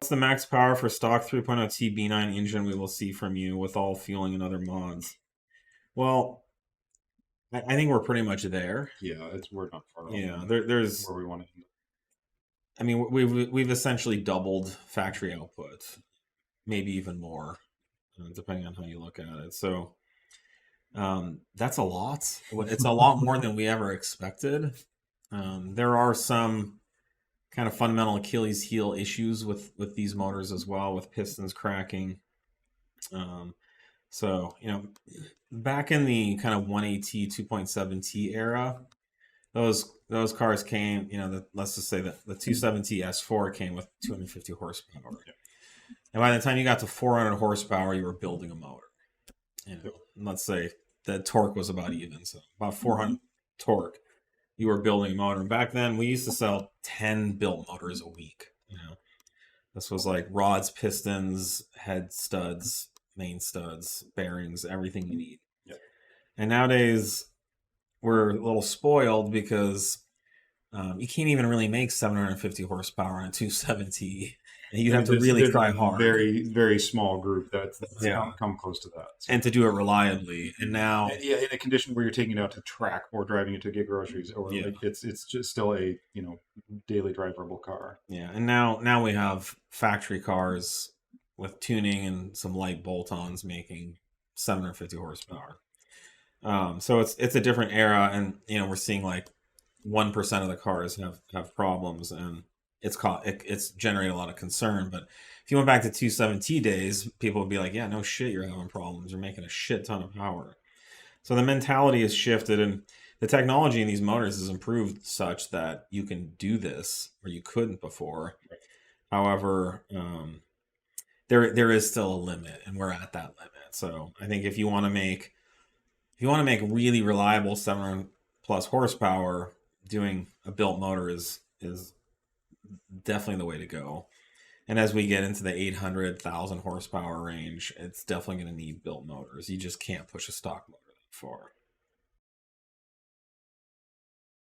the max power for stock 3.0T B9 engine we will see from you with all fueling and other mods? Well, I think we're pretty much there. Yeah, we're not far off. Yeah, there's where we want to end. I mean, we've essentially doubled factory output, maybe even more, depending on how you look at it. So that's a lot. It's a lot more than we ever expected. There are some kind of fundamental Achilles heel issues with these motors as well, with pistons cracking. So, back in the kind of 1AT 2.7T era, those cars came, let's just say that the 270 S4 came with 250 horsepower. Yeah. And by the time you got to 400 horsepower, you were building a motor. Let's say the torque was about even, so about 400 torque, you were building a motor. And back then, we used to sell 10 built motors a week. This was like rods, pistons, head studs, main studs, bearings, everything you need. Yep. And nowadays, we're a little spoiled because you can't even really make 750 horsepower on a 270. And you'd have to really try hard. Very, very small group that's come close to that. So. And to do it reliably. And now... in a condition where you're taking it out to track or driving it to get groceries, or it's just still a, daily drivable car. Yeah, and now we have factory cars with tuning and some light bolt-ons making 750 horsepower. So it's a different era, and we're seeing like 1% of the cars have problems, and it's generated a lot of concern. But if you went back to 270 days, people would be like, yeah, no shit, you're having problems. You're making a shit ton of power. So the mentality has shifted, and the technology in these motors has improved such that you can do this where you couldn't before. Right. However, there is still a limit, and we're at that limit. So I think if you want to make really reliable 700 plus horsepower, doing a built motor is definitely the way to go. And as we get into the 800,000 horsepower range, it's definitely going to need built motors. You just can't push a stock motor that far.